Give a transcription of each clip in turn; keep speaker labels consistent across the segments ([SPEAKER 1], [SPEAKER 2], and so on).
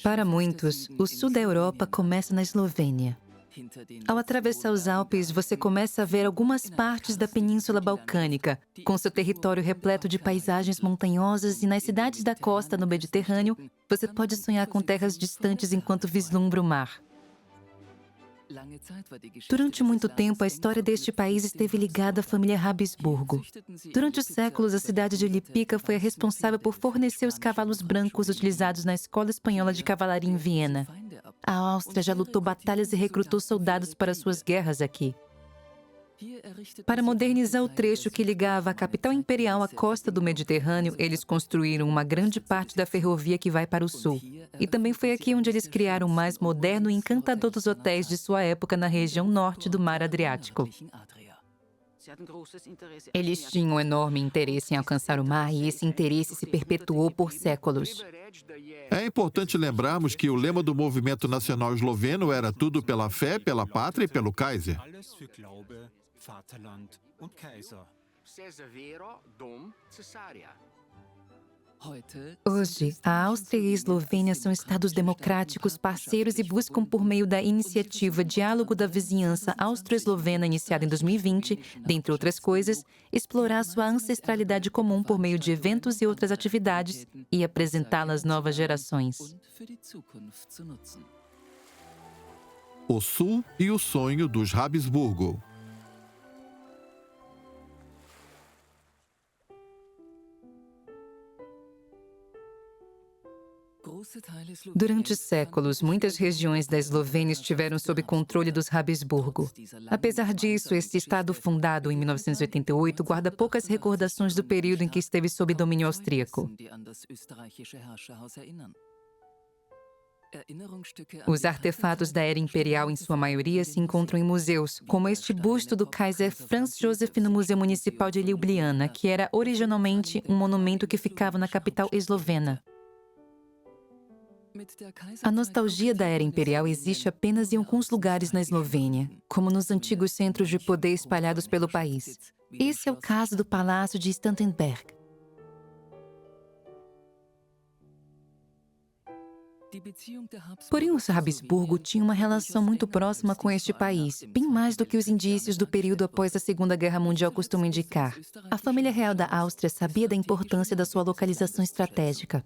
[SPEAKER 1] Para muitos, o sul da Europa começa na Eslovênia. Ao atravessar os Alpes, você começa a ver algumas partes da Península Balcânica, com seu território repleto de paisagens montanhosas, e nas cidades da costa no Mediterrâneo, você pode sonhar com terras distantes enquanto vislumbra o mar. Durante muito tempo, a história deste país esteve ligada à família Habsburgo. Durante os séculos, a cidade de Lipica foi a responsável por fornecer os cavalos brancos utilizados na Escola Espanhola de Cavalaria em Viena. A Áustria já lutou batalhas e recrutou soldados para suas guerras aqui. Para modernizar o trecho que ligava a capital imperial à costa do Mediterrâneo, eles construíram uma grande parte da ferrovia que vai para o sul. E também foi aqui onde eles criaram o mais moderno e encantador dos hotéis de sua época na região norte do Mar Adriático. Eles tinham um enorme interesse em alcançar o mar, e esse interesse se perpetuou por séculos.
[SPEAKER 2] É importante lembrarmos que o lema do movimento nacional esloveno era tudo pela fé, pela pátria e pelo Kaiser.
[SPEAKER 1] Hoje, a Áustria e a Eslovênia são estados democráticos, parceiros, e buscam, por meio da iniciativa Diálogo da Vizinhança Austro-Eslovena, iniciada em 2020, dentre outras coisas, explorar sua ancestralidade comum por meio de eventos e outras atividades e apresentá-la às novas gerações.
[SPEAKER 2] O Sul e o sonho dos Habsburgo.
[SPEAKER 1] Durante séculos, muitas regiões da Eslovênia estiveram sob controle dos Habsburgo. Apesar disso, este estado, fundado em 1988, guarda poucas recordações do período em que esteve sob domínio austríaco. Os artefatos da era imperial, em sua maioria, se encontram em museus, como este busto do Kaiser Franz Josef no Museu Municipal de Ljubljana, que era originalmente um monumento que ficava na capital eslovena. A nostalgia da era imperial existe apenas em alguns lugares na Eslovênia, como nos antigos centros de poder espalhados pelo país. Esse é o caso do Palácio de Stauffenberg. Porém, os Habsburgo tinham uma relação muito próxima com este país, bem mais do que os indícios do período após a Segunda Guerra Mundial costumam indicar. A família real da Áustria sabia da importância da sua localização estratégica.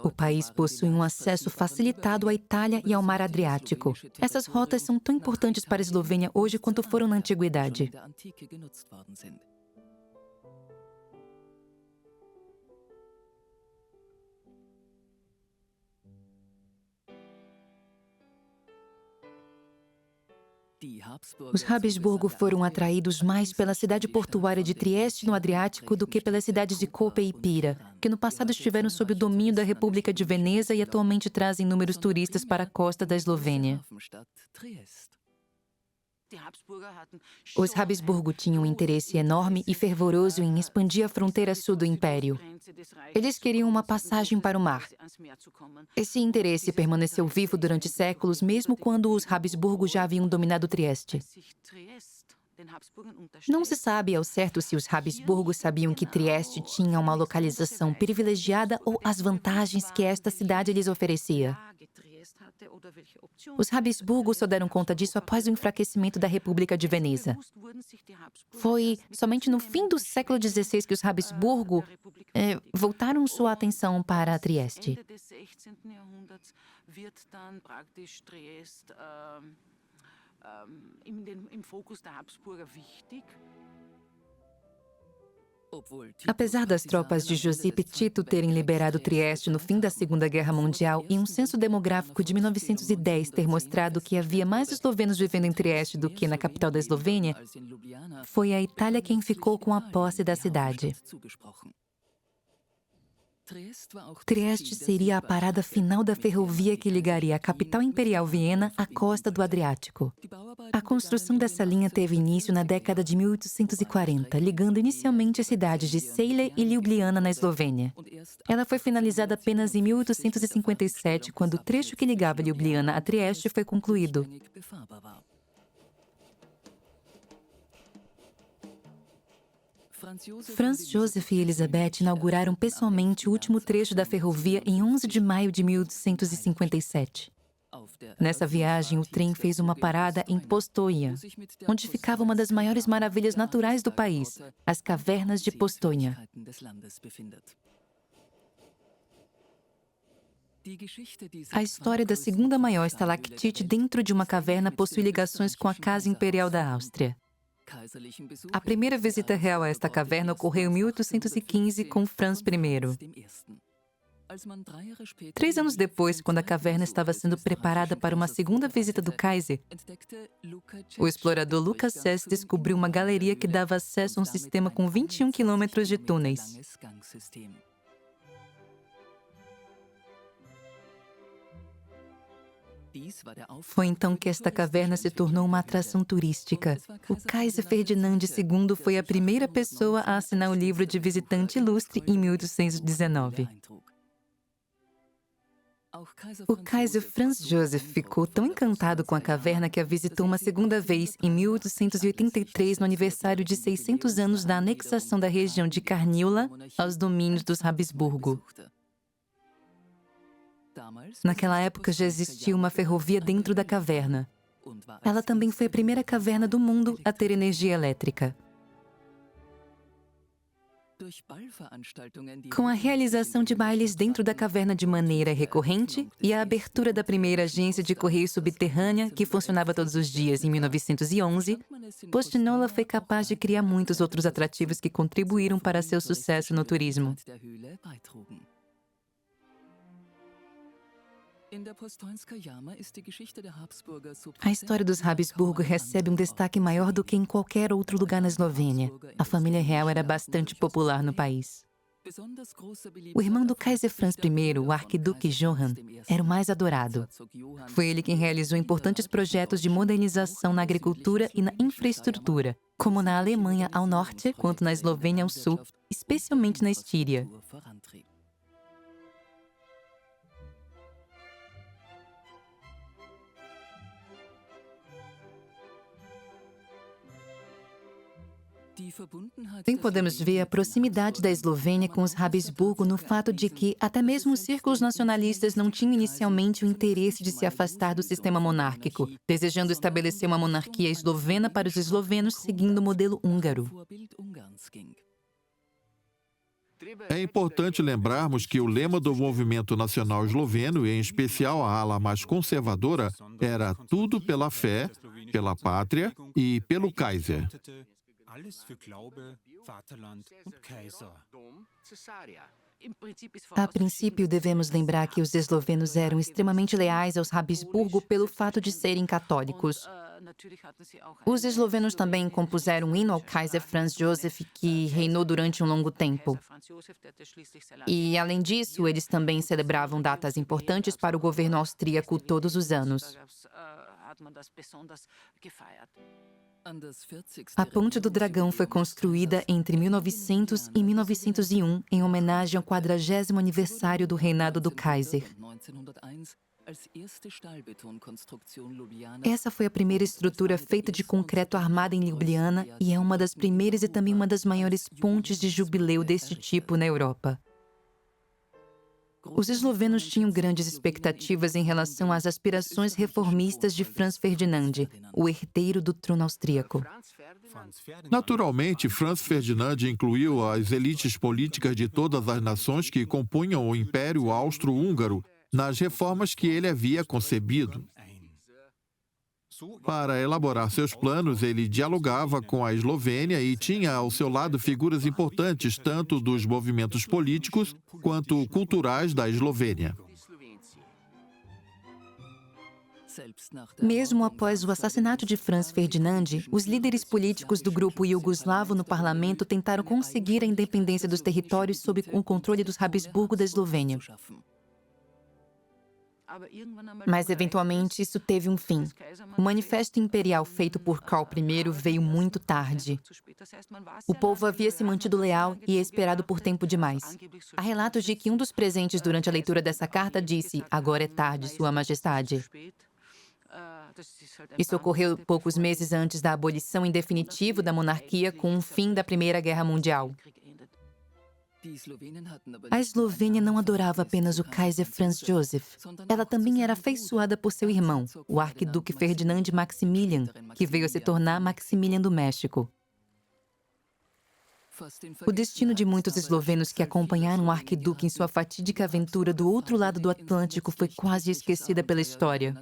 [SPEAKER 1] O país possui um acesso facilitado à Itália e ao Mar Adriático. Essas rotas são tão importantes para a Eslovênia hoje quanto foram na antiguidade. Os Habsburgo foram atraídos mais pela cidade portuária de Trieste, no Adriático, do que pelas cidades de Koper e Pira, que no passado estiveram sob o domínio da República de Veneza e atualmente trazem inúmeros turistas para a costa da Eslovênia. Os Habsburgo tinham um interesse enorme e fervoroso em expandir a fronteira sul do Império. Eles queriam uma passagem para o mar. Esse interesse permaneceu vivo durante séculos, mesmo quando os Habsburgo já haviam dominado Trieste. Não se sabe ao certo se os Habsburgo sabiam que Trieste tinha uma localização privilegiada ou as vantagens que esta cidade lhes oferecia. Os Habsburgo só deram conta disso após o enfraquecimento da República de Veneza. Foi somente no fim do século XVI que os Habsburgo voltaram sua atenção para Trieste. Apesar das tropas de Josip Tito terem liberado Trieste no fim da Segunda Guerra Mundial e um censo demográfico de 1910 ter mostrado que havia mais eslovenos vivendo em Trieste do que na capital da Eslovênia, foi a Itália quem ficou com a posse da cidade. Trieste seria a parada final da ferrovia que ligaria a capital imperial Viena à costa do Adriático. A construção dessa linha teve início na década de 1840, ligando inicialmente as cidades de Ceilê e Ljubljana, na Eslovênia. Ela foi finalizada apenas em 1857, quando o trecho que ligava Ljubljana a Trieste foi concluído. Franz Joseph e Elisabeth inauguraram pessoalmente o último trecho da ferrovia em 11 de maio de 1857. Nessa viagem, o trem fez uma parada em Postojna, onde ficava uma das maiores maravilhas naturais do país, as cavernas de Postojna. A história da segunda maior estalactite dentro de uma caverna possui ligações com a Casa Imperial da Áustria. A primeira visita real a esta caverna ocorreu em 1815 com Franz I. 3 anos depois, quando a caverna estava sendo preparada para uma segunda visita do Kaiser, o explorador Lucas Sess descobriu uma galeria que dava acesso a um sistema com 21 quilômetros de túneis. Foi então que esta caverna se tornou uma atração turística. O Kaiser Ferdinand II foi a primeira pessoa a assinar o livro de visitante ilustre em 1819. O Kaiser Franz Joseph ficou tão encantado com a caverna que a visitou uma segunda vez em 1883, no aniversário de 600 anos da anexação da região de Carniola aos domínios dos Habsburgo. Naquela época já existia uma ferrovia dentro da caverna. Ela também foi a primeira caverna do mundo a ter energia elétrica. Com a realização de bailes dentro da caverna de maneira recorrente e a abertura da primeira agência de correio subterrânea, que funcionava todos os dias em 1911, Postojna foi capaz de criar muitos outros atrativos que contribuíram para seu sucesso no turismo. A história dos Habsburgo recebe um destaque maior do que em qualquer outro lugar na Eslovênia. A família real era bastante popular no país. O irmão do Kaiser Franz I, o arquiduque Johann, era o mais adorado. Foi ele quem realizou importantes projetos de modernização na agricultura e na infraestrutura, como na Alemanha ao norte, quanto na Eslovênia ao sul, especialmente na Estíria. Também podemos ver a proximidade da Eslovênia com os Habsburgo no fato de que até mesmo os círculos nacionalistas não tinham inicialmente o interesse de se afastar do sistema monárquico, desejando estabelecer uma monarquia eslovena para os eslovenos seguindo o modelo húngaro.
[SPEAKER 2] É importante lembrarmos que o lema do movimento nacional esloveno, e em especial a ala mais conservadora, era tudo pela fé, pela pátria e pelo Kaiser.
[SPEAKER 1] A princípio, devemos lembrar que os eslovenos eram extremamente leais aos Habsburgo pelo fato de serem católicos. Os eslovenos também compuseram um hino ao Kaiser Franz Joseph, que reinou durante um longo tempo. E, além disso, eles também celebravam datas importantes para o governo austríaco todos os anos. A Ponte do Dragão foi construída entre 1900 e 1901 em homenagem ao 40º aniversário do reinado do Kaiser. Essa foi a primeira estrutura feita de concreto armada em Ljubljana e é uma das primeiras e também uma das maiores pontes de jubileu deste tipo na Europa. Os eslovenos tinham grandes expectativas em relação às aspirações reformistas de Franz Ferdinand, o herdeiro do trono austríaco.
[SPEAKER 2] Naturalmente, Franz Ferdinand incluiu as elites políticas de todas as nações que compunham o Império Austro-Húngaro nas reformas que ele havia concebido. Para elaborar seus planos, ele dialogava com a Eslovênia e tinha ao seu lado figuras importantes tanto dos movimentos políticos quanto culturais da Eslovênia.
[SPEAKER 1] Mesmo após o assassinato de Franz Ferdinand, os líderes políticos do grupo iugoslavo no parlamento tentaram conseguir a independência dos territórios sob o controle dos Habsburgo da Eslovênia. Mas, eventualmente, isso teve um fim. O Manifesto Imperial feito por Karl I veio muito tarde. O povo havia se mantido leal e esperado por tempo demais. Há relatos de que um dos presentes durante a leitura dessa carta disse: "Agora é tarde, Sua Majestade." Isso ocorreu poucos meses antes da abolição em definitivo da monarquia com o fim da Primeira Guerra Mundial. A Eslovênia não adorava apenas o Kaiser Franz Josef. Ela também era afeiçoada por seu irmão, o arquiduque Ferdinand Maximilian, que veio a se tornar Maximilian do México. O destino de muitos eslovenos que acompanharam o arquiduque em sua fatídica aventura do outro lado do Atlântico foi quase esquecida pela história.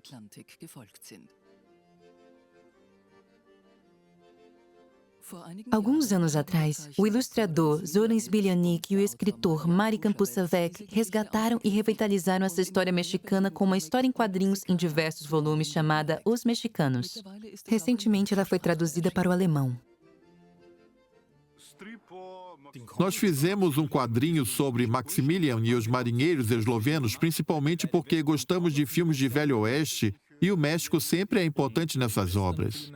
[SPEAKER 1] Alguns anos atrás, o ilustrador Zoran Smiljanic e o escritor Mari Kampusavec resgataram e revitalizaram essa história mexicana com uma história em quadrinhos em diversos volumes chamada Os Mexicanos. Recentemente, ela foi traduzida para o alemão.
[SPEAKER 2] Nós fizemos um quadrinho sobre Maximilian e os marinheiros eslovenos, principalmente porque gostamos de filmes de Velho Oeste e o México sempre é importante nessas obras.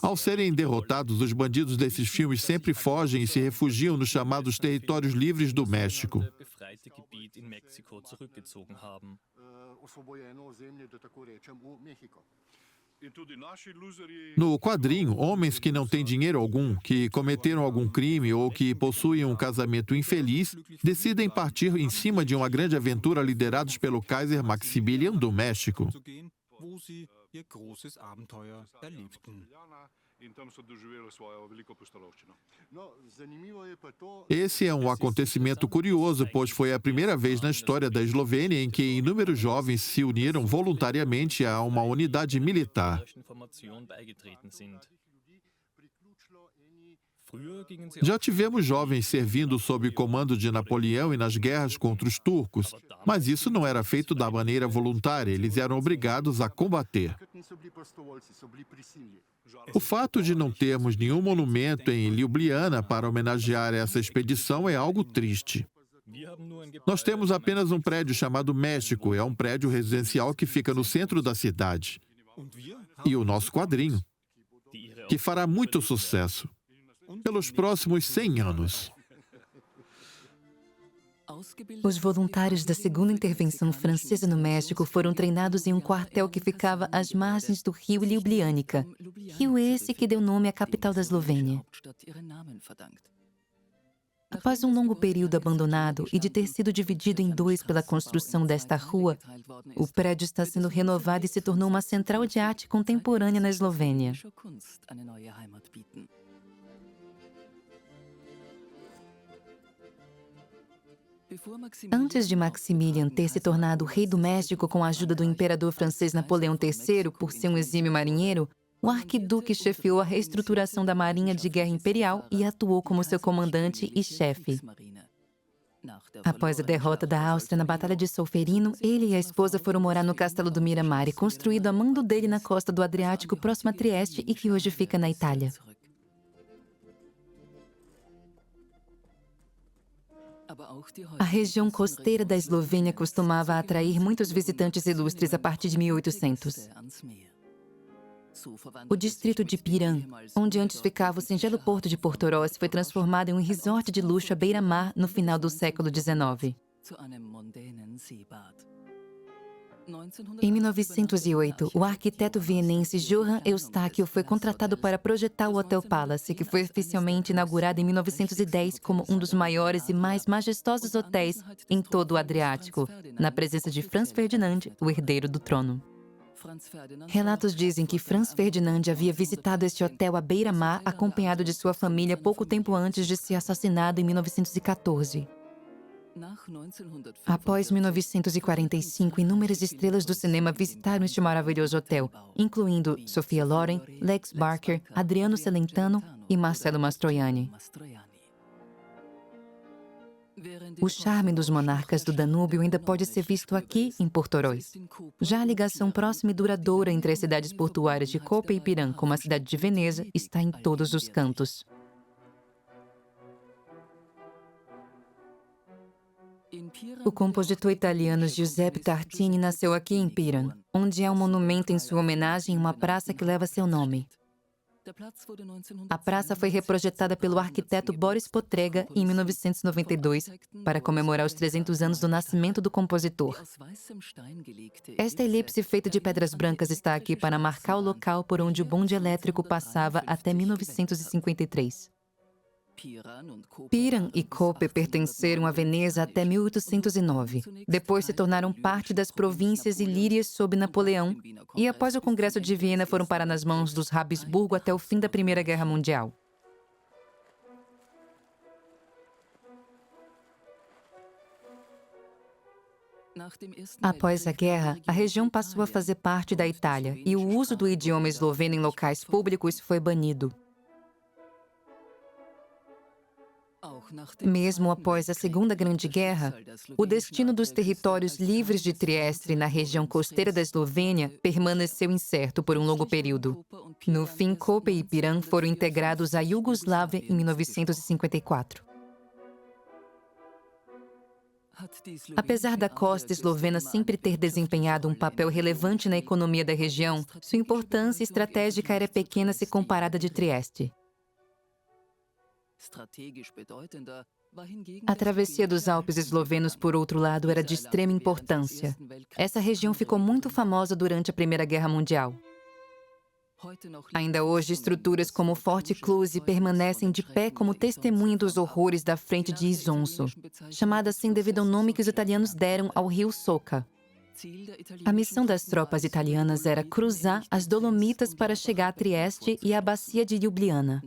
[SPEAKER 2] Ao serem derrotados, os bandidos desses filmes sempre fogem e se refugiam nos chamados territórios livres do México. No quadrinho, homens que não têm dinheiro algum, que cometeram algum crime ou que possuem um casamento infeliz, decidem partir em cima de uma grande aventura liderados pelo Kaiser Maximilian do México. Esse é um acontecimento curioso, pois foi a primeira vez na história da Eslovênia em que inúmeros jovens se uniram voluntariamente a uma unidade militar. Já tivemos jovens servindo sob comando de Napoleão e nas guerras contra os turcos, mas isso não era feito da maneira voluntária, eles eram obrigados a combater. O fato de não termos nenhum monumento em Ljubljana para homenagear essa expedição é algo triste. Nós temos apenas um prédio chamado México, é um prédio residencial que fica no centro da cidade. E o nosso quadrinho, que fará muito sucesso pelos próximos 100 anos.
[SPEAKER 1] Os voluntários da Segunda Intervenção Francesa no México foram treinados em um quartel que ficava às margens do rio Ljubljanica, rio esse que deu nome à capital da Eslovênia. Após um longo período abandonado e de ter sido dividido em dois pela construção desta rua, o prédio está sendo renovado e se tornou uma central de arte contemporânea na Eslovênia. Antes de Maximilian ter se tornado rei do México com a ajuda do imperador francês Napoleão III por ser um exímio marinheiro, o arquiduque chefiou a reestruturação da Marinha de Guerra Imperial e atuou como seu comandante e chefe. Após a derrota da Áustria na Batalha de Solferino, ele e a esposa foram morar no Castelo do Miramare, construído a mando dele na costa do Adriático, próximo a Trieste e que hoje fica na Itália. A região costeira da Eslovênia costumava atrair muitos visitantes ilustres a partir de 1800. O distrito de Piran, onde antes ficava o singelo porto de Portoroz, foi transformado em um resort de luxo à beira-mar no final do século XIX. Em 1908, o arquiteto vienense Johann Eustáquio foi contratado para projetar o Hotel Palace, que foi oficialmente inaugurado em 1910 como um dos maiores e mais majestosos hotéis em todo o Adriático, na presença de Franz Ferdinand, o herdeiro do trono. Relatos dizem que Franz Ferdinand havia visitado este hotel à beira-mar acompanhado de sua família pouco tempo antes de ser assassinado em 1914. Após 1945, inúmeras estrelas do cinema visitaram este maravilhoso hotel, incluindo Sophia Loren, Lex Barker, Adriano Celentano e Marcello Mastroianni. O charme dos monarcas do Danúbio ainda pode ser visto aqui, em Portoroz. Já a ligação próxima e duradoura entre as cidades portuárias de Koper e Piran, como a cidade de Veneza, está em todos os cantos. O compositor italiano Giuseppe Tartini nasceu aqui em Piran, onde há um monumento em sua homenagem em uma praça que leva seu nome. A praça foi reprojetada pelo arquiteto Boris Potrega em 1992 para comemorar os 300 anos do nascimento do compositor. Esta elipse feita de pedras brancas está aqui para marcar o local por onde o bonde elétrico passava até 1953. Piran e Koper pertenceram a Veneza até 1809. Depois se tornaram parte das províncias ilírias sob Napoleão e, após o Congresso de Viena, foram parar nas mãos dos Habsburgo até o fim da Primeira Guerra Mundial. Após a guerra, a região passou a fazer parte da Itália e o uso do idioma esloveno em locais públicos foi banido. Mesmo após a Segunda Grande Guerra, o destino dos territórios livres de Trieste na região costeira da Eslovênia permaneceu incerto por um longo período. No fim, Koper e Piran foram integrados à Iugoslávia em 1954. Apesar da costa eslovena sempre ter desempenhado um papel relevante na economia da região, sua importância estratégica era pequena se comparada de Trieste. A travessia dos Alpes eslovenos, por outro lado, era de extrema importância. Essa região ficou muito famosa durante a Primeira Guerra Mundial. Ainda hoje, estruturas como o Forte Cluse permanecem de pé como testemunha dos horrores da frente de Isonzo, chamada assim devido ao nome que os italianos deram ao rio Soca. A missão das tropas italianas era cruzar as Dolomitas para chegar a Trieste e à bacia de Ljubljana.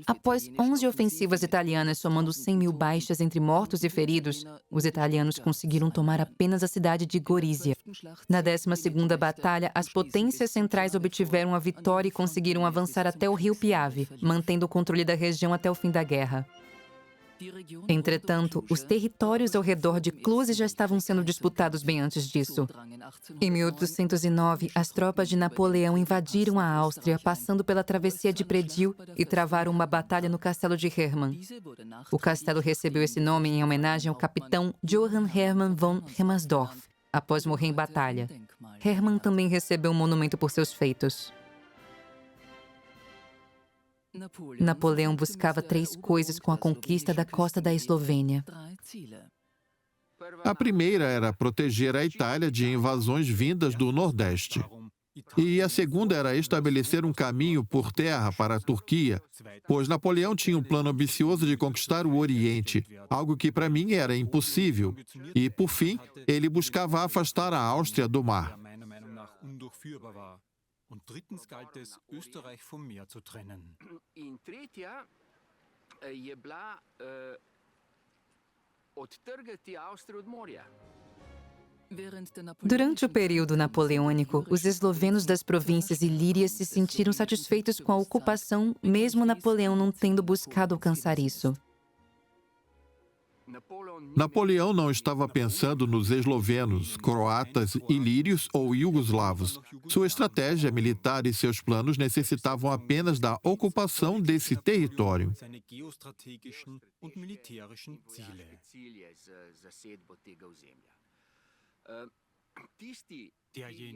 [SPEAKER 1] Após 11 ofensivas italianas, somando 100.000 baixas entre mortos e feridos, os italianos conseguiram tomar apenas a cidade de Gorizia. Na 12ª batalha, as potências centrais obtiveram a vitória e conseguiram avançar até o rio Piave, mantendo o controle da região até o fim da guerra. Entretanto, os territórios ao redor de Cluse já estavam sendo disputados bem antes disso. Em 1809, as tropas de Napoleão invadiram a Áustria, passando pela travessia de Predil e travaram uma batalha no castelo de Hermann. O castelo recebeu esse nome em homenagem ao capitão Johann Hermann von Helmersdorf, após morrer em batalha. Hermann também recebeu um monumento por seus feitos. Napoleão buscava 3 coisas com a conquista da costa da Eslovênia.
[SPEAKER 2] A primeira era proteger a Itália de invasões vindas do Nordeste. E a segunda era estabelecer um caminho por terra para a Turquia, pois Napoleão tinha um plano ambicioso de conquistar o Oriente, algo que para mim era impossível. E, por fim, ele buscava afastar a Áustria do mar.
[SPEAKER 3] Und drittens galt es, Österreich vom Meer zu trennen. In tretja je bila odtrgati Avstrijo od morja.
[SPEAKER 1] Durante o período napoleônico, os eslovenos das províncias ilírias se sentiram satisfeitos com a ocupação, mesmo Napoleão não tendo buscado alcançar isso.
[SPEAKER 2] Napoleão não estava pensando nos eslovenos, croatas, ilírios ou iugoslavos. Sua estratégia militar e seus planos necessitavam apenas da ocupação desse território.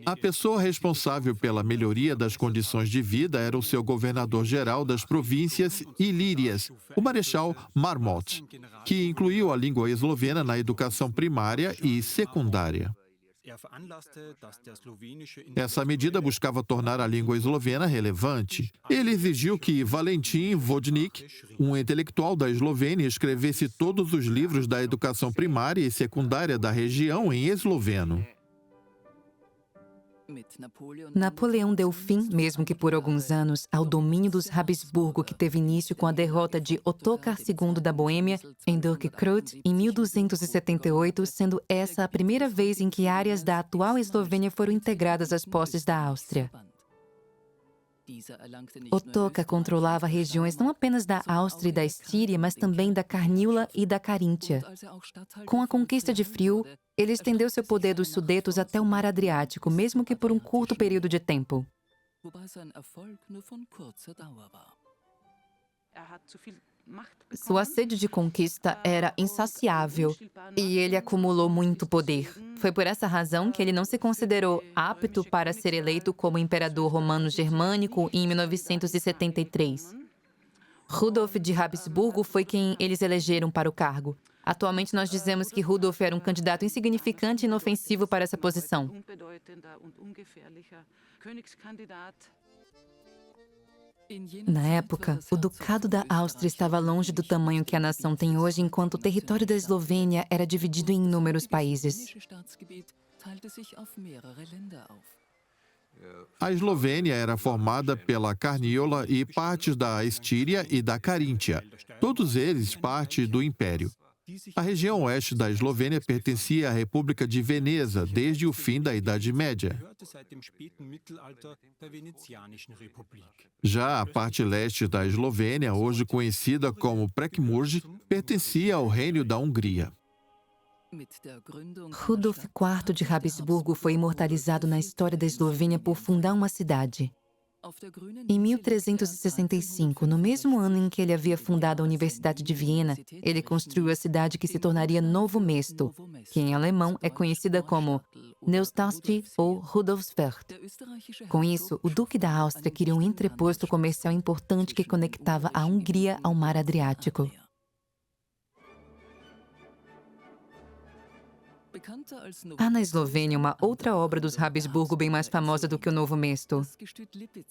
[SPEAKER 2] A pessoa responsável pela melhoria das condições de vida era o seu governador-geral das províncias ilírias, o Marechal Marmont, que incluiu a língua eslovena na educação primária e secundária. Essa medida buscava tornar a língua eslovena relevante. Ele exigiu que Valentin Vodnik, um intelectual da Eslovênia, escrevesse todos os livros da educação primária e secundária da região em esloveno.
[SPEAKER 1] Napoleão deu fim, mesmo que por alguns anos, ao domínio dos Habsburgo, que teve início com a derrota de Ottokar II da Boêmia em Dorkkreuth em 1278, sendo essa a primeira vez em que áreas da atual Eslovênia foram integradas às posses da Áustria. Ottokar controlava regiões não apenas da Áustria e da Estíria, mas também da Carniola e da Caríntia. Com a conquista de Friul, ele estendeu seu poder dos Sudetos até o Mar Adriático, mesmo que por um curto período de tempo. Sua sede de conquista era insaciável e ele acumulou muito poder. Foi por essa razão que ele não se considerou apto para ser eleito como imperador romano germânico em 1973. Rudolf de Habsburgo foi quem eles elegeram para o cargo. Atualmente, nós dizemos que Rudolf era um candidato insignificante e inofensivo para essa posição. Na época, o Ducado da Áustria estava longe do tamanho que a nação tem hoje, enquanto o território da Eslovênia era dividido em inúmeros países.
[SPEAKER 2] A Eslovênia era formada pela Carniola e partes da Estíria e da Caríntia, todos eles parte do Império. A região oeste da Eslovênia pertencia à República de Veneza desde o fim da Idade Média. Já a parte leste da Eslovênia, hoje conhecida como Prekmurj, pertencia ao Reino da Hungria.
[SPEAKER 1] Rudolf IV de Habsburgo foi imortalizado na história da Eslovênia por fundar uma cidade. Em 1365, no mesmo ano em que ele havia fundado a Universidade de Viena, ele construiu a cidade que se tornaria Novo Mesto, que em alemão é conhecida como Neustadt ou Rudolfswerk. Com isso, o Duque da Áustria queria um entreposto comercial importante que conectava a Hungria ao Mar Adriático. Há na Eslovênia uma outra obra dos Habsburgo bem mais famosa do que o Novo Mesto.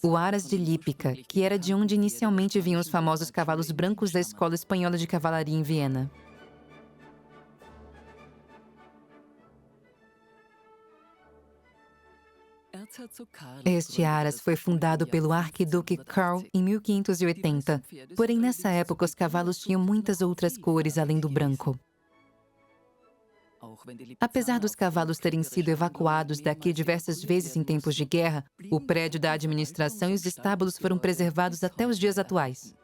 [SPEAKER 1] O Aras de Lípica, que era de onde inicialmente vinham os famosos cavalos brancos da Escola Espanhola de Cavalaria em Viena. Este Aras foi fundado pelo arquiduque Karl em 1580, porém nessa época os cavalos tinham muitas outras cores além do branco. Apesar dos cavalos terem sido evacuados daqui diversas vezes em tempos de guerra, o prédio da administração e os estábulos foram preservados até os dias atuais.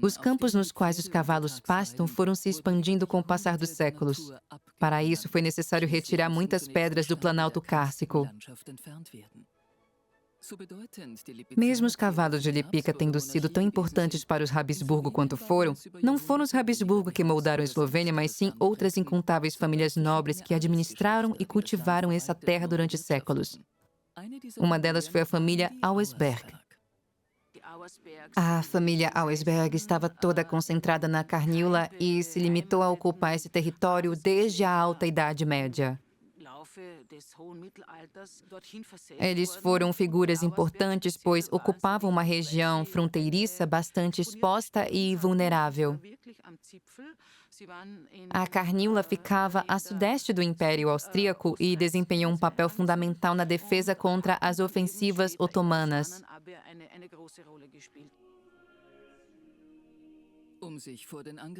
[SPEAKER 1] Os campos nos quais os cavalos pastam foram se expandindo com o passar dos séculos. Para isso, foi necessário retirar muitas pedras do Planalto Cársico. Mesmo os cavalos de Lipica tendo sido tão importantes para os Habsburgo quanto foram, não foram os Habsburgo que moldaram a Eslovênia, mas sim outras incontáveis famílias nobres que administraram e cultivaram essa terra durante séculos. Uma delas foi a família Auersperg. A família Auersperg estava toda concentrada na Carniola e se limitou a ocupar esse território desde a Alta Idade Média. Eles foram figuras importantes, pois ocupavam uma região fronteiriça bastante exposta e vulnerável. A Carniola ficava a sudeste do Império Austríaco e desempenhou um papel fundamental na defesa contra as ofensivas otomanas.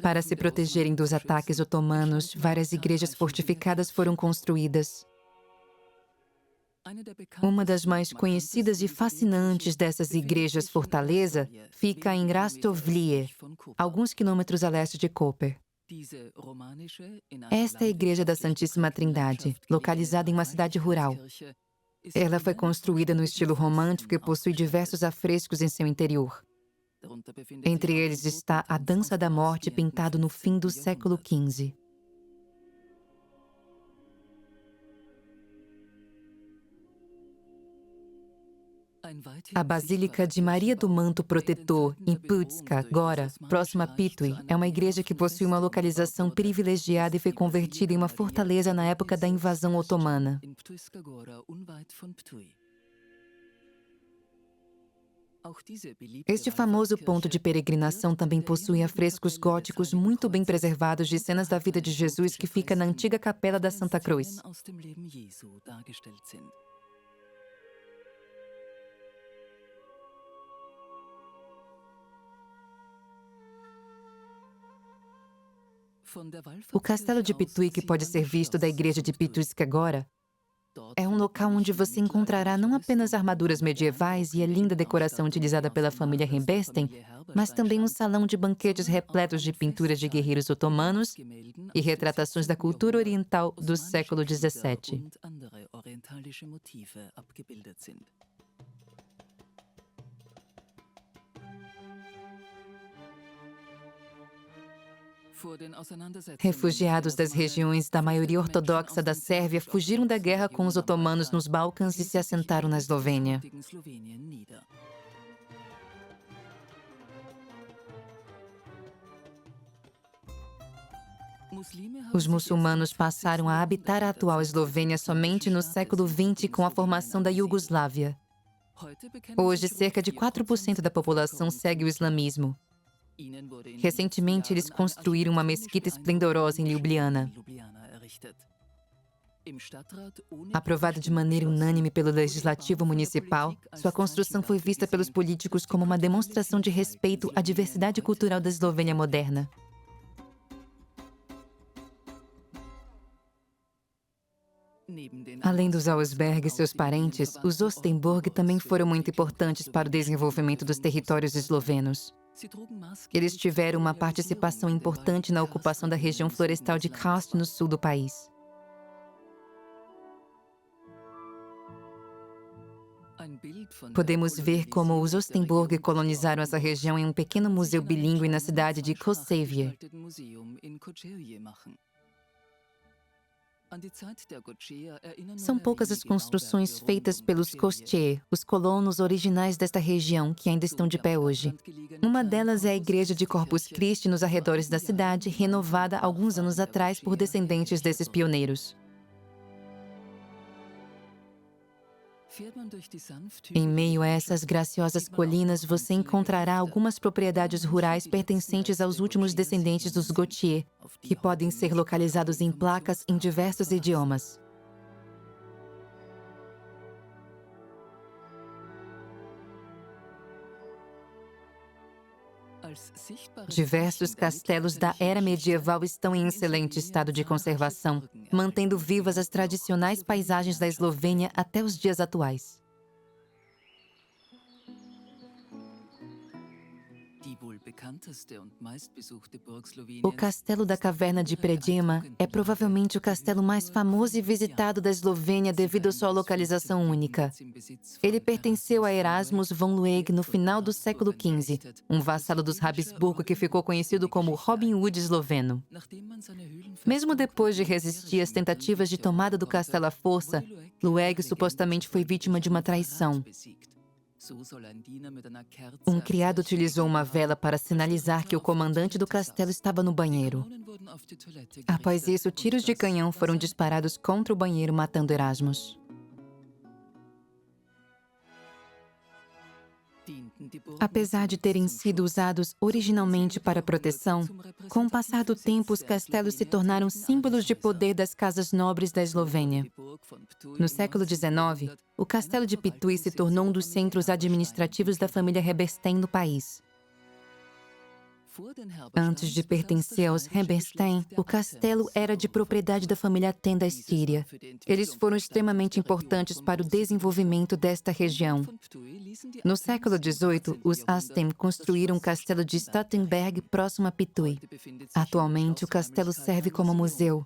[SPEAKER 1] Para se protegerem dos ataques otomanos, várias igrejas fortificadas foram construídas. Uma das mais conhecidas e fascinantes dessas igrejas-fortaleza fica em Rastovlie, alguns quilômetros a leste de Koper. Esta é a Igreja da Santíssima Trindade, localizada em uma cidade rural. Ela foi construída no estilo romântico e possui diversos afrescos em seu interior. Entre eles está a Dança da Morte, pintado no fim do século XV. A Basílica de Maria do Manto Protetor, em Pucka, Gora, próxima a Pitui, é uma igreja que possui uma localização privilegiada e foi convertida em uma fortaleza na época da invasão otomana. Este famoso ponto de peregrinação também possui afrescos góticos muito bem preservados de cenas da vida de Jesus que fica na antiga capela da Santa Cruz. O castelo de Pitui, que pode ser visto da igreja de Pituiska agora, é um local onde você encontrará não apenas armaduras medievais e a linda decoração utilizada pela família Rimbesten, mas também um salão de banquetes repletos de pinturas de guerreiros otomanos e retratações da cultura oriental do século XVII. Refugiados das regiões da maioria ortodoxa da Sérvia fugiram da guerra com os otomanos nos Balcãs e se assentaram na Eslovênia. Os muçulmanos passaram a habitar a atual Eslovênia somente no século XX com a formação da Iugoslávia. Hoje, cerca de 4% da população segue o islamismo. Recentemente, eles construíram uma mesquita esplendorosa em Ljubljana. Aprovada de maneira unânime pelo Legislativo Municipal, sua construção foi vista pelos políticos como uma demonstração de respeito à diversidade cultural da Eslovênia moderna. Além dos Auersberg e seus parentes, os Ostenburg também foram muito importantes para o desenvolvimento dos territórios eslovenos. Eles tiveram uma participação importante na ocupação da região florestal de Krst, no sul do país. Podemos ver como os Ostenburg colonizaram essa região em um pequeno museu bilíngue na cidade de Koševje. São poucas as construções feitas pelos Koščeje, os colonos originais desta região, que ainda estão de pé hoje. Uma delas é a Igreja de Corpus Christi nos arredores da cidade, renovada alguns anos atrás por descendentes desses pioneiros. Em meio a essas graciosas colinas, você encontrará algumas propriedades rurais pertencentes aos últimos descendentes dos Gautier, que podem ser localizados em placas em diversos idiomas. Diversos castelos da era medieval estão em excelente estado de conservação, mantendo vivas as tradicionais paisagens da Eslovênia até os dias atuais. O Castelo da Caverna de Predema é provavelmente o castelo mais famoso e visitado da Eslovênia devido à sua localização única. Ele pertenceu a Erasmus von Lueg no final do século XV, um vassalo dos Habsburgo que ficou conhecido como Robin Hood esloveno. Mesmo depois de resistir às tentativas de tomada do castelo à força, Lueg supostamente foi vítima de uma traição. Um criado utilizou uma vela para sinalizar que o comandante do castelo estava no banheiro. Após isso, tiros de canhão foram disparados contra o banheiro, matando Erasmus. Apesar de terem sido usados originalmente para proteção, com o passar do tempo, os castelos se tornaram símbolos de poder das casas nobres da Eslovênia. No século XIX, o castelo de Pituj se tornou um dos centros administrativos da família Reberstein no país. Antes de pertencer aos Reberstein, o castelo era de propriedade da família Ten da Estíria. Eles foram extremamente importantes para o desenvolvimento desta região. No século XVIII, os Astem construíram o castelo de Stuttenberg, próximo a Pituj. Atualmente, o castelo serve como museu.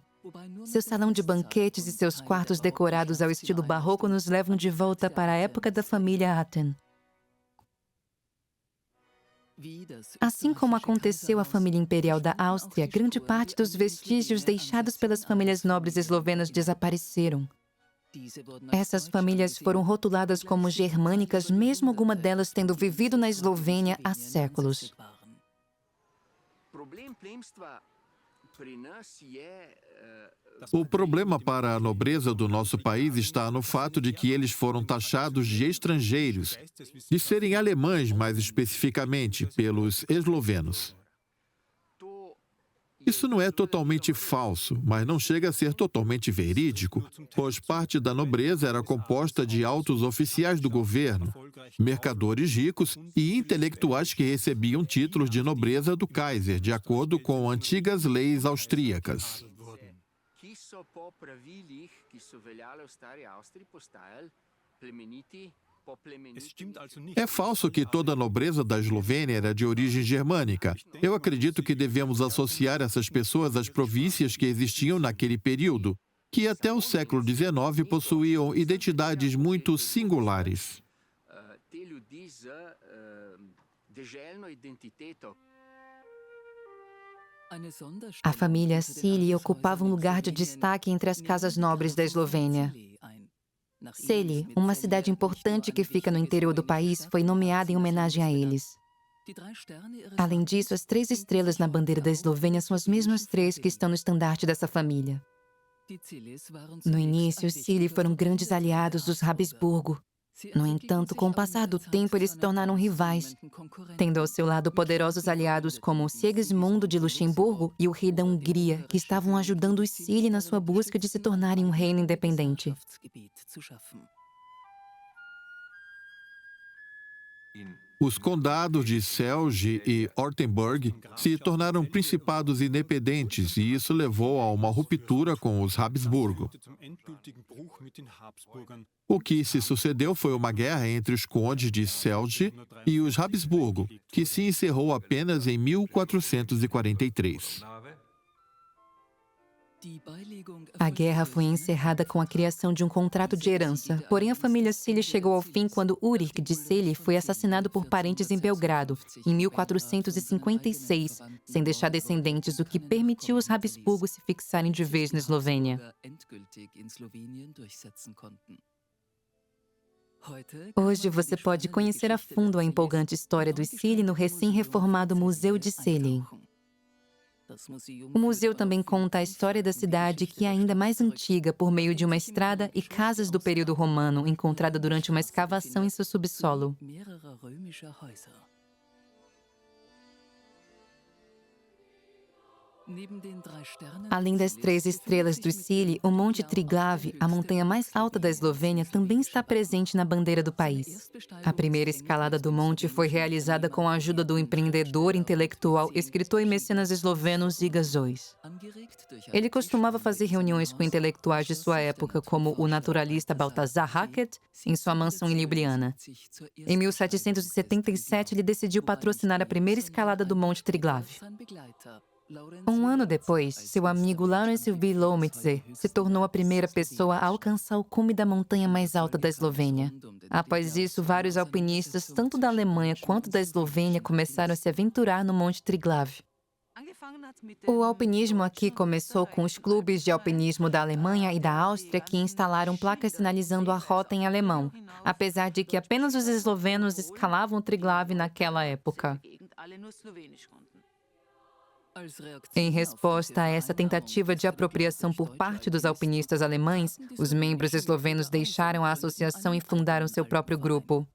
[SPEAKER 1] Seu salão de banquetes e seus quartos decorados ao estilo barroco nos levam de volta para a época da família Aten. Assim como aconteceu à família imperial da Áustria, grande parte dos vestígios deixados pelas famílias nobres eslovenas desapareceram. Essas famílias foram rotuladas como germânicas, mesmo algumas delas tendo vivido na Eslovênia há séculos.
[SPEAKER 2] O problema para a nobreza do nosso país está no fato de que eles foram taxados de estrangeiros, de serem alemães mais especificamente, pelos eslovenos. Isso não é totalmente falso, mas não chega a ser totalmente verídico, pois parte da nobreza era composta de altos oficiais do governo, mercadores ricos e intelectuais que recebiam títulos de nobreza do Kaiser, de acordo com antigas leis austríacas. É falso que toda a nobreza da Eslovênia era de origem germânica. Eu acredito que devemos associar essas pessoas às províncias que existiam naquele período, que até o século XIX possuíam identidades muito singulares.
[SPEAKER 1] A família Celi ocupava um lugar de destaque entre as casas nobres da Eslovênia. Celje, uma cidade importante que fica no interior do país, foi nomeada em homenagem a eles. Além disso, as 3 estrelas na bandeira da Eslovênia são as mesmas 3 que estão no estandarte dessa família. No início, os Celi foram grandes aliados dos Habsburgo. No entanto, com o passar do tempo, eles se tornaram rivais, tendo ao seu lado poderosos aliados como Sigismundo de Luxemburgo e o rei da Hungria, que estavam ajudando os Celi na sua busca de se tornarem um reino independente.
[SPEAKER 2] Os condados de Celje e Ortenburg se tornaram principados independentes e isso levou a uma ruptura com os Habsburgo. O que se sucedeu foi uma guerra entre os condes de Celje e os Habsburgo, que se encerrou apenas em 1443.
[SPEAKER 1] A guerra foi encerrada com a criação de um contrato de herança, porém a família Celi chegou ao fim quando Ulrich de Celje foi assassinado por parentes em Belgrado, em 1456, sem deixar descendentes, o que permitiu os Habsburgo se fixarem de vez na Eslovênia. Hoje você pode conhecer a fundo a empolgante história dos Celi no recém-reformado Museu de Celje. O museu também conta a história da cidade, que é ainda mais antiga, por meio de uma estrada e casas do período romano, encontrada durante uma escavação em seu subsolo. Além das 3 estrelas do Celi, o Monte Triglav, a montanha mais alta da Eslovênia, também está presente na bandeira do país. A primeira escalada do monte foi realizada com a ajuda do empreendedor, intelectual, escritor e mecenas esloveno Žiga Zojs. Ele costumava fazer reuniões com intelectuais de sua época, como o naturalista Balthasar Hackett, em sua mansão em Ljubljana. Em 1777, ele decidiu patrocinar a primeira escalada do Monte Triglav. Um ano depois, seu amigo Lawrence V. Lomitzer se tornou a primeira pessoa a alcançar o cume da montanha mais alta da Eslovênia. Após isso, vários alpinistas, tanto da Alemanha quanto da Eslovênia, começaram a se aventurar no Monte Triglav. O alpinismo aqui começou com os clubes de alpinismo da Alemanha e da Áustria, que instalaram placas sinalizando a rota em alemão, apesar de que apenas os eslovenos escalavam o Triglav naquela época. Em resposta a essa tentativa de apropriação por parte dos alpinistas alemães, os membros eslovenos deixaram a associação e fundaram seu próprio grupo.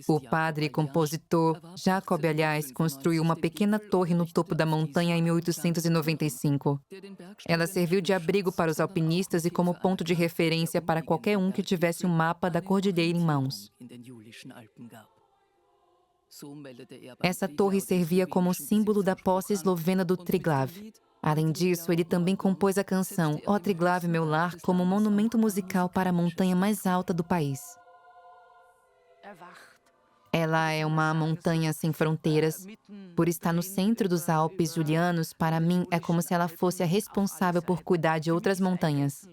[SPEAKER 1] O padre e compositor Jacob Aliás construiu uma pequena torre no topo da montanha em 1895. Ela serviu de abrigo para os alpinistas e como ponto de referência para qualquer um que tivesse um mapa da cordilheira em mãos. Essa torre servia como símbolo da posse eslovena do Triglav. Além disso, ele também compôs a canção Ó Triglav, meu lar, como monumento musical para a montanha mais alta do país. Ela é uma montanha sem fronteiras. Por estar no centro dos Alpes Julianos, para mim é como se ela fosse a responsável por cuidar de outras montanhas.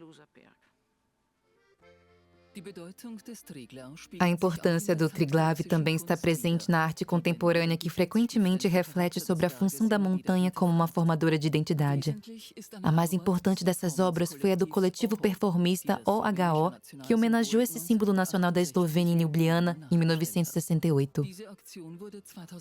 [SPEAKER 1] A importância do Triglav também está presente na arte contemporânea, que frequentemente reflete sobre a função da montanha como uma formadora de identidade. A mais importante dessas obras foi a do coletivo performista OHO, que homenageou esse símbolo nacional da Eslovênia em Ljubljana em 1968.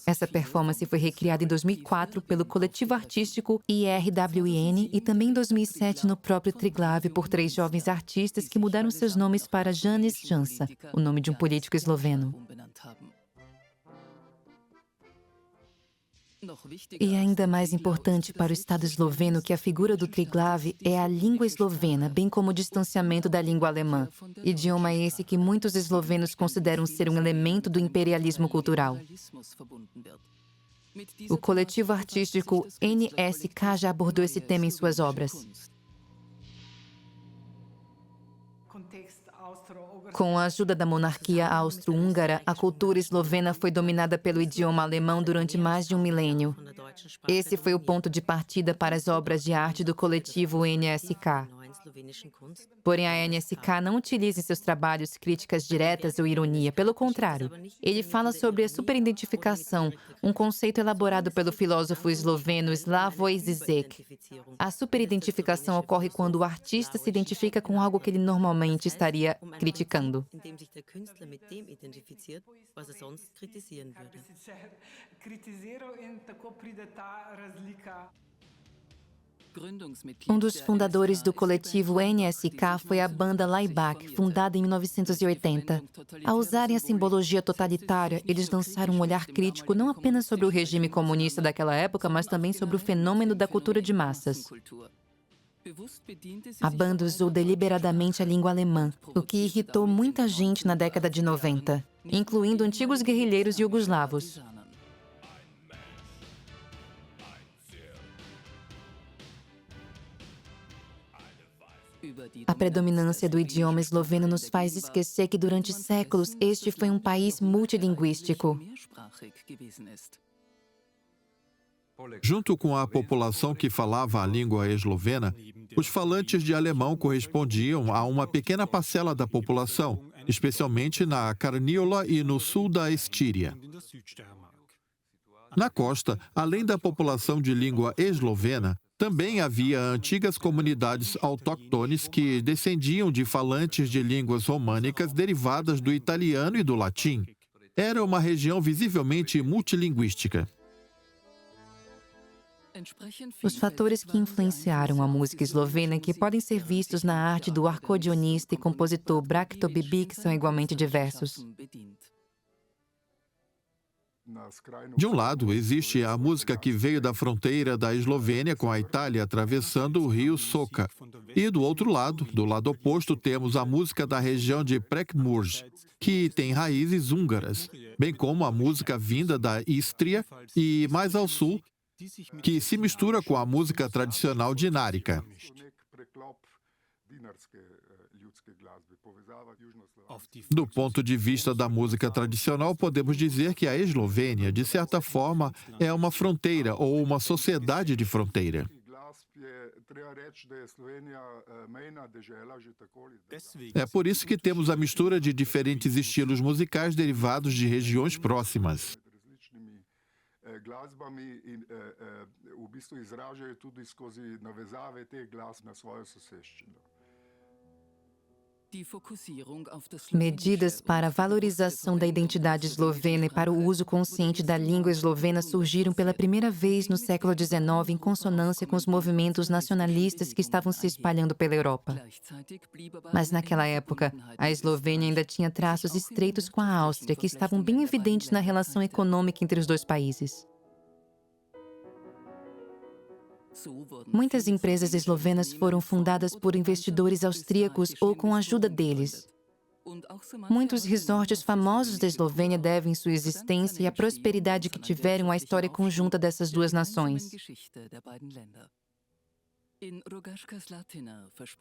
[SPEAKER 1] Essa performance foi recriada em 2004 pelo coletivo artístico IRWN e também em 2007 no próprio Triglav por 3 jovens artistas que mudaram seus nomes para Janez Janša, o nome de um político esloveno. E ainda mais importante para o Estado esloveno que a figura do Triglav é a língua eslovena, bem como o distanciamento da língua alemã. Idioma esse que muitos eslovenos consideram ser um elemento do imperialismo cultural. O coletivo artístico NSK já abordou esse tema em suas obras. Com a ajuda da monarquia austro-húngara, a cultura eslovena foi dominada pelo idioma alemão durante mais de um milênio. Esse foi o ponto de partida para as obras de arte do coletivo NSK. Porém, a NSK não utiliza em seus trabalhos críticas diretas ou ironia. Pelo contrário, ele fala sobre a superidentificação, um conceito elaborado pelo filósofo esloveno Slavoj Žižek. A superidentificação ocorre quando o artista se identifica com algo que ele normalmente estaria criticando. Um dos fundadores do coletivo NSK foi a banda Laibach, fundada em 1980. Ao usarem a simbologia totalitária, eles lançaram um olhar crítico não apenas sobre o regime comunista daquela época, mas também sobre o fenômeno da cultura de massas. A banda usou deliberadamente a língua alemã, o que irritou muita gente na década de 90, incluindo antigos guerrilheiros iugoslavos. A predominância do idioma esloveno nos faz esquecer que durante séculos este foi um país multilinguístico.
[SPEAKER 2] Junto com a população que falava a língua eslovena, os falantes de alemão correspondiam a uma pequena parcela da população, especialmente na Carniola e no sul da Estíria. Na costa, além da população de língua eslovena, também havia antigas comunidades autóctones que descendiam de falantes de línguas românicas derivadas do italiano e do latim. Era uma região visivelmente multilinguística.
[SPEAKER 1] Os fatores que influenciaram a música eslovena que podem ser vistos na arte do acordeonista e compositor Bracto Bibic são igualmente diversos.
[SPEAKER 2] De um lado, existe a música que veio da fronteira da Eslovênia com a Itália, atravessando o rio Soca. E do outro lado, do lado oposto, temos a música da região de Prekmurj, que tem raízes húngaras, bem como a música vinda da Istria e, mais ao sul, que se mistura com a música tradicional dinárica. Do ponto de vista da música tradicional, podemos dizer que a Eslovênia, de certa forma, é uma fronteira ou uma sociedade de fronteira. É por isso que temos a mistura de diferentes estilos musicais derivados de regiões próximas.
[SPEAKER 1] Medidas para a valorização da identidade eslovena e para o uso consciente da língua eslovena surgiram pela primeira vez no século XIX em consonância com os movimentos nacionalistas que estavam se espalhando pela Europa. Mas naquela época, a Eslovênia ainda tinha traços estreitos com a Áustria, que estavam bem evidentes na relação econômica entre os dois países. Muitas empresas eslovenas foram fundadas por investidores austríacos ou com a ajuda deles. Muitos resorts famosos da Eslovênia devem sua existência e a prosperidade que tiveram à história conjunta dessas duas nações.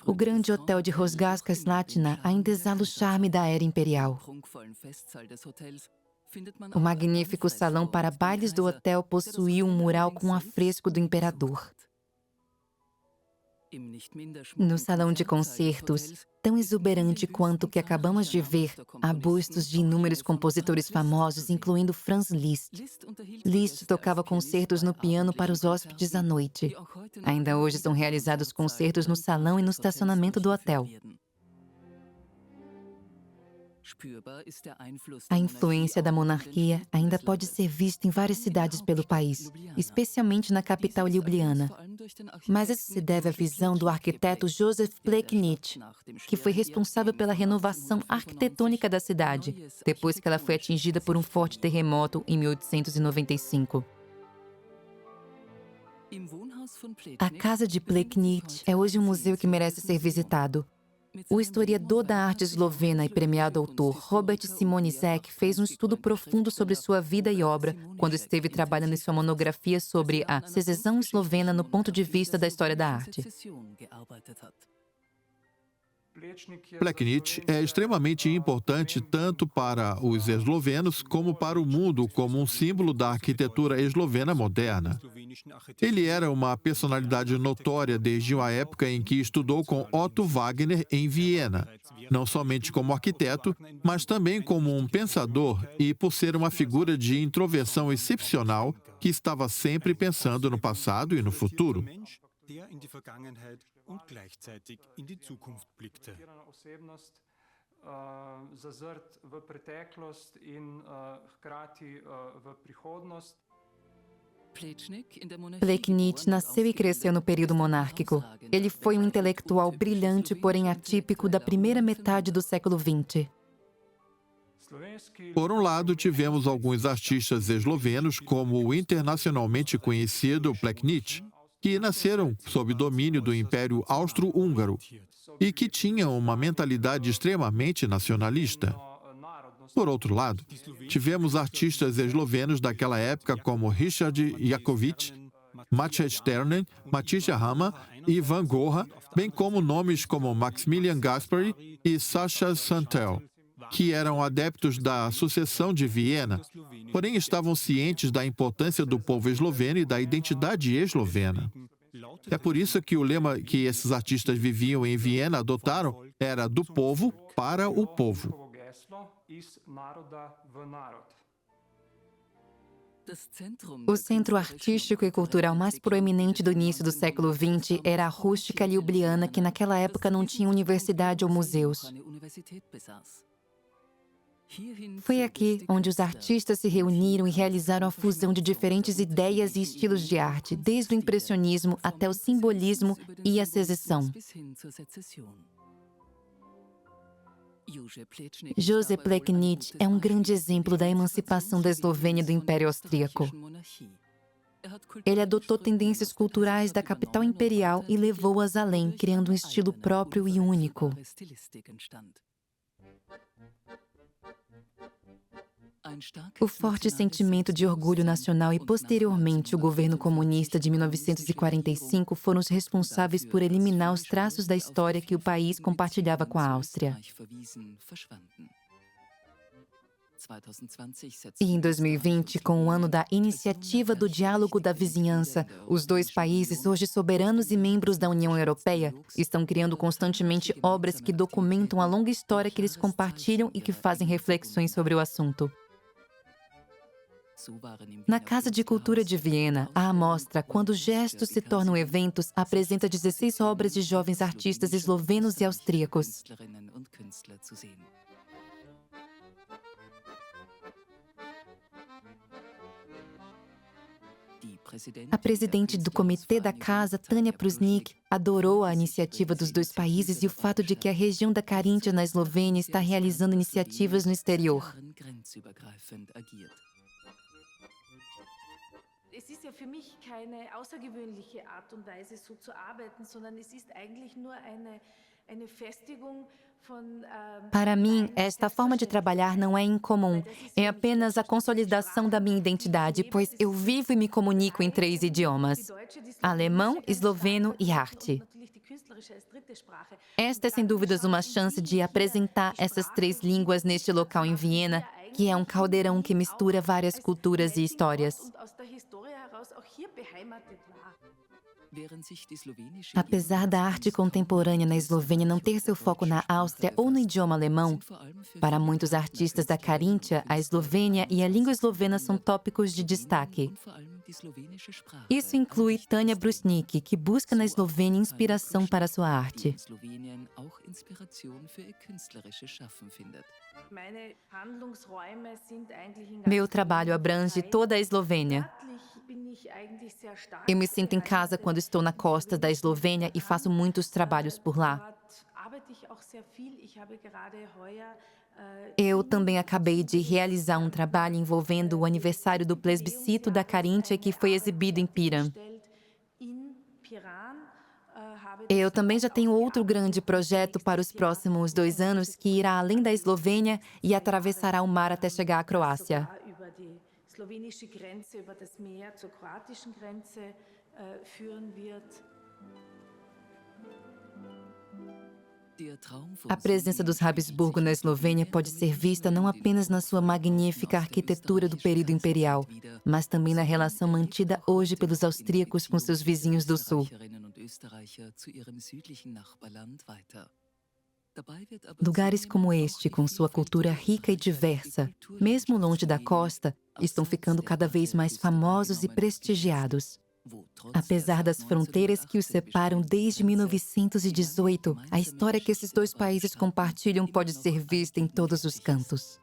[SPEAKER 1] O grande hotel de Rogaška Slatina ainda exala o charme da era imperial. O magnífico salão para bailes do hotel possuía um mural com um afresco do imperador. No salão de concertos, tão exuberante quanto o que acabamos de ver, há bustos de inúmeros compositores famosos, incluindo Franz Liszt. Liszt tocava concertos no piano para os hóspedes à noite. Ainda hoje são realizados concertos no salão e no estacionamento do hotel. A influência da monarquia ainda pode ser vista em várias cidades pelo país, especialmente na capital Ljubljana. Mas isso se deve à visão do arquiteto Josef Plečnik, que foi responsável pela renovação arquitetônica da cidade, depois que ela foi atingida por um forte terremoto em 1895. A casa de Plečnik é hoje um museu que merece ser visitado. O historiador da arte eslovena e premiado autor Robert Simonizek fez um estudo profundo sobre sua vida e obra quando esteve trabalhando em sua monografia sobre a secessão eslovena no ponto de vista da história da arte.
[SPEAKER 2] Plečnik é extremamente importante tanto para os eslovenos como para o mundo como um símbolo da arquitetura eslovena moderna. Ele era uma personalidade notória desde a época em que estudou com Otto Wagner em Viena, não somente como arquiteto, mas também como um pensador e por ser uma figura de introversão excepcional que estava sempre pensando no passado e no futuro.
[SPEAKER 3] Der in die Vergangenheit und gleichzeitig in die Zukunft blickte.
[SPEAKER 1] Plečnik nasceu e cresceu no período monárquico. Ele foi um intelectual brilhante, porém atípico, da primeira metade do século XX.
[SPEAKER 2] Por um lado, tivemos alguns artistas eslovenos, como o internacionalmente conhecido Plečnik, que nasceram sob domínio do Império Austro-Húngaro e que tinham uma mentalidade extremamente nacionalista. Por outro lado, tivemos artistas eslovenos daquela época como Richard Jakovič, Maciej Sternen, Matija Rama e Van Gogh, bem como nomes como Maximilian Gaspari e Sacha Santel, que eram adeptos da sucessão de Viena, porém estavam cientes da importância do povo esloveno e da identidade eslovena. É por isso que o lema que esses artistas viviam em Viena adotaram era do povo para o povo.
[SPEAKER 1] O centro artístico e cultural mais proeminente do início do século XX era a rústica Ljubljana, que naquela época não tinha universidade ou museus. Foi aqui onde os artistas se reuniram e realizaram a fusão de diferentes ideias e estilos de arte, desde o impressionismo até o simbolismo e a secessão. Józef Plečnik é um grande exemplo da emancipação da Eslovênia do Império Austríaco. Ele adotou tendências culturais da capital imperial e levou-as além, criando um estilo próprio e único. O forte sentimento de orgulho nacional e, posteriormente, o governo comunista de 1945 foram os responsáveis por eliminar os traços da história que o país compartilhava com a Áustria. E em 2020, com o ano da Iniciativa do Diálogo da Vizinhança, os dois países, hoje soberanos e membros da União Europeia, estão criando constantemente obras que documentam a longa história que eles compartilham e que fazem reflexões sobre o assunto. Na Casa de Cultura de Viena, a amostra Quando Gestos se Tornam Eventos apresenta 16 obras de jovens artistas eslovenos e austríacos. A presidente do comitê da casa, Tanja Pružnik, adorou a iniciativa dos dois países e o fato de que a região da Carintia, na Eslovênia, está realizando iniciativas no exterior.
[SPEAKER 4] Es ist ja für mich keine außergewöhnliche Art und Weise, so zu arbeiten, sondern es ist eigentlich nur eine Festigung von.
[SPEAKER 1] Para mim, esta forma de trabalhar não é incomum. É apenas a consolidação da minha identidade, pois eu vivo e me comunico em 3 idiomas: alemão, esloveno e arte. Esta é sem dúvidas uma chance de apresentar essas 3 línguas neste local em Viena, que é um caldeirão que mistura várias culturas e histórias. Apesar da arte contemporânea na Eslovênia não ter seu foco na Áustria ou no idioma alemão, para muitos artistas da Carintia, a Eslovênia e a língua eslovena são tópicos de destaque. Isso inclui Tanja Pružnik, que busca na Eslovênia inspiração para sua arte. Meu trabalho abrange toda a Eslovênia. Eu me sinto em casa quando estou na costa da Eslovênia e faço muitos trabalhos por lá. Eu também acabei de realizar um trabalho envolvendo o aniversário do plebiscito da Carintia, que foi exibido em Piran. Eu também já tenho outro grande projeto para os próximos 2 anos, que irá além da Eslovênia e atravessará o mar até chegar à Croácia.
[SPEAKER 4] Slowenische Grenze über das Meer zur kroatischen Grenze führen wird.
[SPEAKER 1] A presença dos Habsburgo na Eslovênia pode ser vista não apenas na sua magnífica arquitetura do período imperial, mas também na relação mantida hoje pelos austríacos com seus vizinhos do sul. Lugares como este, com sua cultura rica e diversa, mesmo longe da costa, estão ficando cada vez mais famosos e prestigiados. Apesar das fronteiras que os separam desde 1918, a história que esses dois países compartilham pode ser vista em todos os cantos.